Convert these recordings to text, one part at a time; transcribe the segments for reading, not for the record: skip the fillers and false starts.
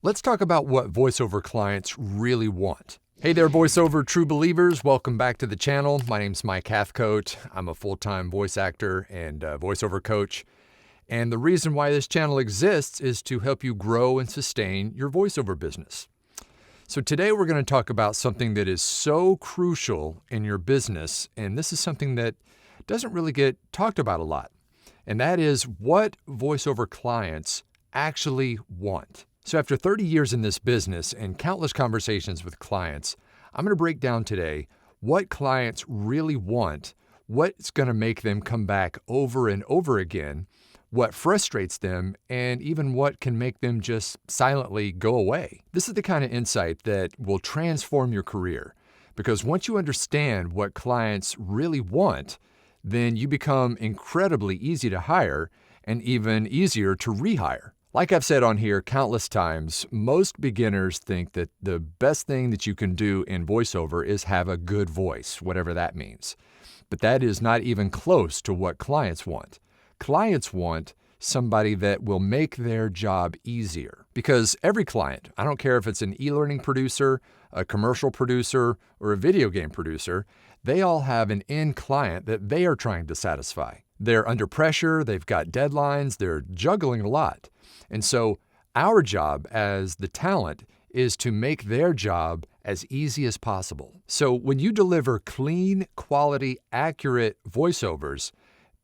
Let's talk about what voiceover clients really want. Hey there, voiceover true believers. Welcome back to the channel. My name's Mike Hathcote. I'm a full-time voice actor and voiceover coach. And the reason why this channel exists is to help you grow and sustain your voiceover business. So today we're going to talk about something that is so crucial in your business, and this is something that doesn't really get talked about a lot, and that is what voiceover clients actually want. So after 30 years in this business and countless conversations with clients, I'm going to break down today what clients really want, what's going to make them come back over and over again, what frustrates them, and even what can make them just silently go away. This is the kind of insight that will transform your career, because once you understand what clients really want, then you become incredibly easy to hire and even easier to rehire. Like I've said on here countless times, most beginners think that the best thing that you can do in voiceover is have a good voice, whatever that means. But that is not even close to what clients want. Clients want somebody that will make their job easier. Because every client, I don't care if it's an e-learning producer, a commercial producer, or a video game producer, they all have an end client that they are trying to satisfy. They're under pressure, they've got deadlines, they're juggling a lot. And so our job as the talent is to make their job as easy as possible. So when you deliver clean, quality, accurate voiceovers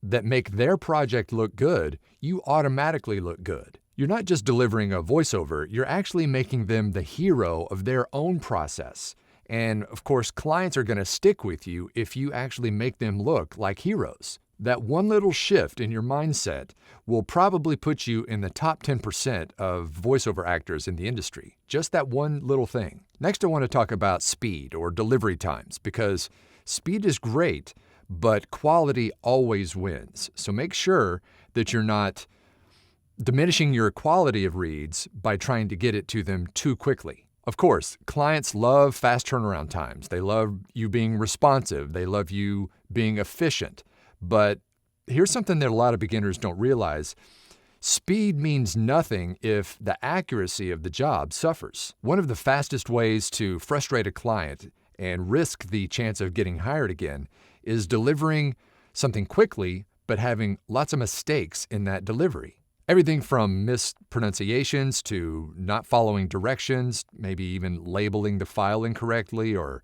that make their project look good, you automatically look good. You're not just delivering a voiceover, you're actually making them the hero of their own process. And of course, clients are going to stick with you if you actually make them look like heroes. That one little shift in your mindset will probably put you in the top 10% of voiceover actors in the industry. Just that one little thing. Next, I want to talk about speed or delivery times, because speed is great, but quality always wins. So make sure that you're not diminishing your quality of reads by trying to get it to them too quickly. Of course, clients love fast turnaround times. They love you being responsive. They love you being efficient. But here's something that a lot of beginners don't realize. Speed means nothing if the accuracy of the job suffers. One of the fastest ways to frustrate a client and risk the chance of getting hired again is delivering something quickly, but having lots of mistakes in that delivery. Everything from mispronunciations to not following directions, maybe even labeling the file incorrectly, or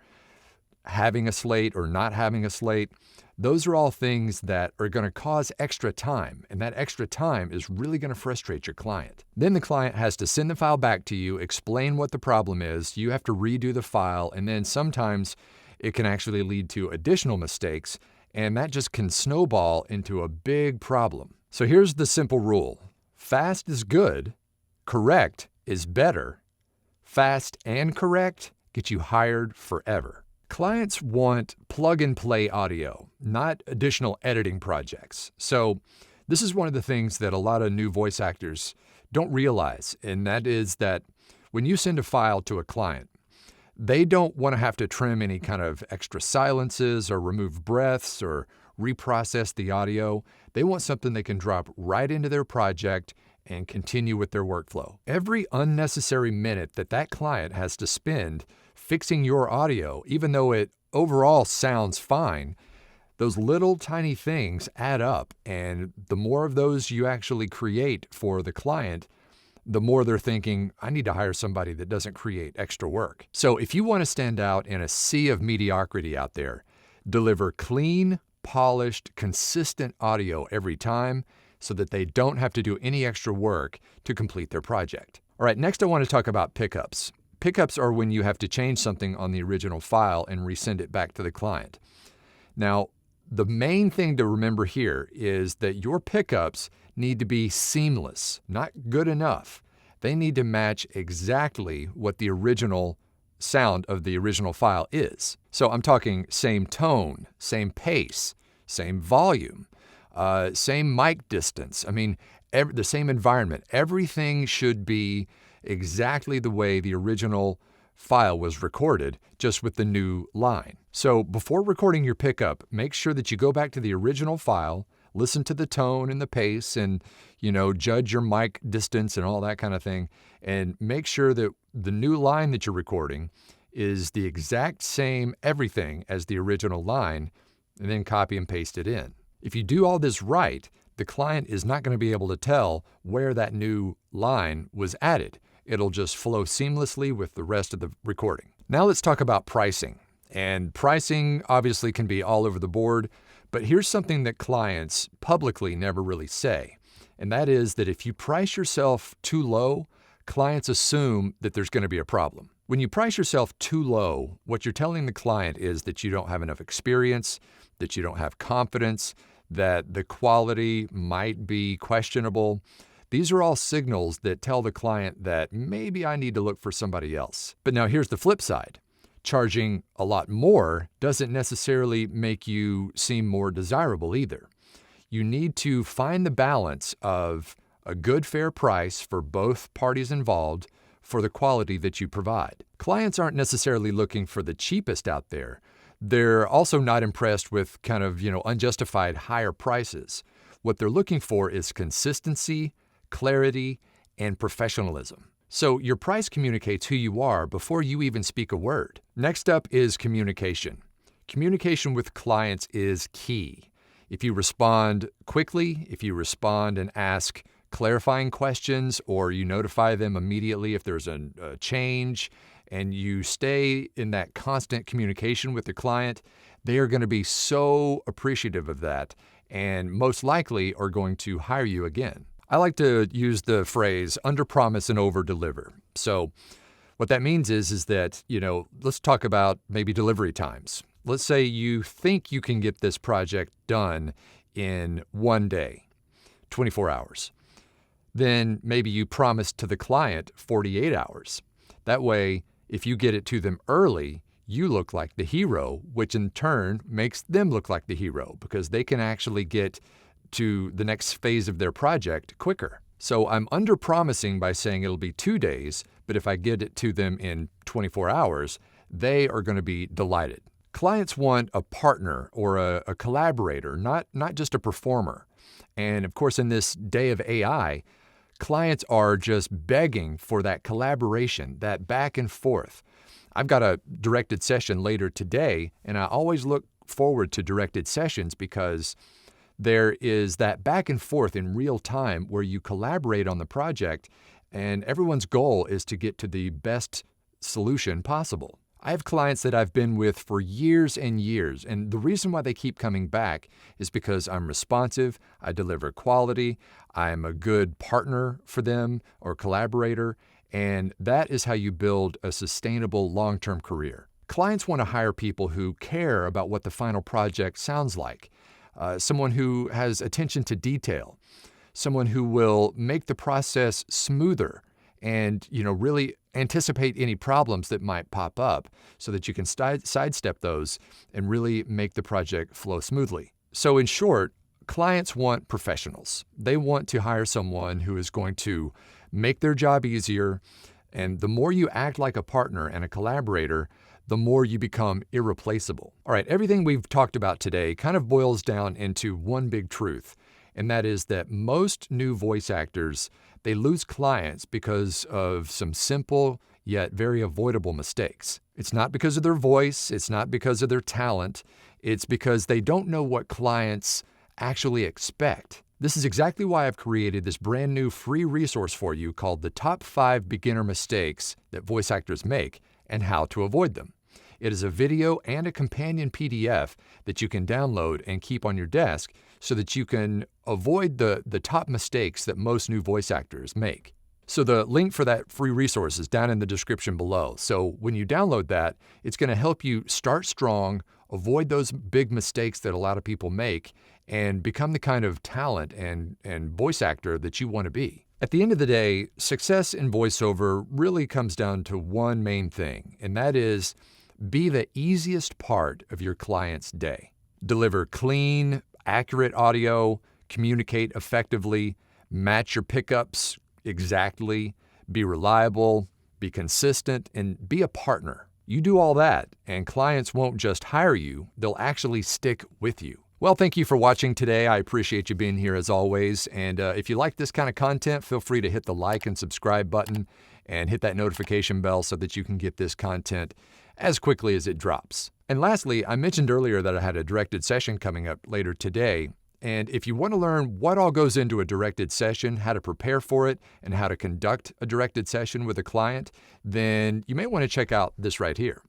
having a slate or not having a slate. Those are all things that are going to cause extra time, and that extra time is really going to frustrate your client. Then the client has to send the file back to you, explain what the problem is, you have to redo the file, and then sometimes it can actually lead to additional mistakes, and that just can snowball into a big problem. So here's the simple rule. Fast is good, correct is better. Fast and correct get you hired forever. Clients want plug-and-play audio, not additional editing projects. So this is one of the things that a lot of new voice actors don't realize, and that is that when you send a file to a client, they don't want to have to trim any kind of extra silences or remove breaths or reprocess the audio. They want something they can drop right into their project and continue with their workflow. Every unnecessary minute that client has to spend fixing your audio, even though it overall sounds fine, those little tiny things add up. And the more of those you actually create for the client, the more they're thinking, I need to hire somebody that doesn't create extra work. So if you want to stand out in a sea of mediocrity out there, deliver clean, polished, consistent audio every time so that they don't have to do any extra work to complete their project. All right, next I want to talk about pickups. Pickups are when you have to change something on the original file and resend it back to the client. Now, the main thing to remember here is that your pickups need to be seamless, not good enough. They need to match exactly what the original sound of the original file is. So I'm talking same tone, same pace, same volume, same mic distance. I mean, the same environment. Everything should be exactly the way the original file was recorded, just with the new line. So before recording your pickup, make sure that you go back to the original file, listen to the tone and the pace and, judge your mic distance and all that kind of thing. And make sure that the new line that you're recording is the exact same everything as the original line, and then copy and paste it in. If you do all this right, the client is not going to be able to tell where that new line was added. It'll just flow seamlessly with the rest of the recording. Now let's talk about pricing. And pricing obviously can be all over the board, but here's something that clients publicly never really say. And that is that if you price yourself too low, clients assume that there's going to be a problem. When you price yourself too low, what you're telling the client is that you don't have enough experience, that you don't have confidence, that the quality might be questionable. These are all signals that tell the client that maybe I need to look for somebody else. But now here's the flip side. Charging a lot more doesn't necessarily make you seem more desirable either. You need to find the balance of a good, fair price for both parties involved for the quality that you provide. Clients aren't necessarily looking for the cheapest out there. They're also not impressed with kind of, unjustified higher prices. What they're looking for is consistency, clarity, and professionalism. So your price communicates who you are before you even speak a word. Next up is communication. Communication with clients is key. If you respond quickly, if you respond and ask clarifying questions, or you notify them immediately if there's a change, and you stay in that constant communication with the client, they are going to be so appreciative of that and most likely are going to hire you again. I like to use the phrase under-promise and over-deliver. So what that means is that, let's talk about maybe delivery times. Let's say you think you can get this project done in one day, 24 hours. Then maybe you promise to the client 48 hours. That way, if you get it to them early, you look like the hero, which in turn makes them look like the hero because they can actually get to the next phase of their project quicker. So I'm under-promising by saying it'll be 2 days, but if I get it to them in 24 hours, they are going to be delighted. Clients want a partner or a collaborator, not just a performer. And of course, in this day of AI, clients are just begging for that collaboration, that back and forth. I've got a directed session later today, and I always look forward to directed sessions because there is that back and forth in real time where you collaborate on the project, and everyone's goal is to get to the best solution possible. I have clients that I've been with for years and years, and the reason why they keep coming back is because I'm responsive, I deliver quality, I'm a good partner for them or collaborator, and that is how you build a sustainable long-term career. Clients want to hire people who care about what the final project sounds like, someone who has attention to detail, someone who will make the process smoother and, really anticipate any problems that might pop up so that you can sidestep those and really make the project flow smoothly. So in short, clients want professionals. They want to hire someone who is going to make their job easier. And the more you act like a partner and a collaborator, the more you become irreplaceable. All right, everything we've talked about today kind of boils down into one big truth, and that is that most new voice actors, they lose clients because of some simple yet very avoidable mistakes. It's not because of their voice, it's not because of their talent, it's because they don't know what clients actually expect. This is exactly why I've created this brand new free resource for you called the Top 5 Beginner Mistakes that Voice Actors Make and How to Avoid Them. It is a video and a companion PDF that you can download and keep on your desk so that you can avoid the top mistakes that most new voice actors make. So the link for that free resource is down in the description below. So when you download that, it's going to help you start strong, avoid those big mistakes that a lot of people make, and become the kind of talent and voice actor that you want to be. At the end of the day, success in voiceover really comes down to one main thing, and that is be the easiest part of your client's day. Deliver clean, accurate audio, communicate effectively, match your pickups exactly, be reliable, be consistent, and be a partner. You do all that, and clients won't just hire you, they'll actually stick with you. Well, thank you for watching today. I appreciate you being here as always. And if you like this kind of content, feel free to hit the like and subscribe button and hit that notification bell so that you can get this content as quickly as it drops. And lastly, I mentioned earlier that I had a directed session coming up later today. And if you want to learn what all goes into a directed session, how to prepare for it, and how to conduct a directed session with a client, then you may want to check out this right here.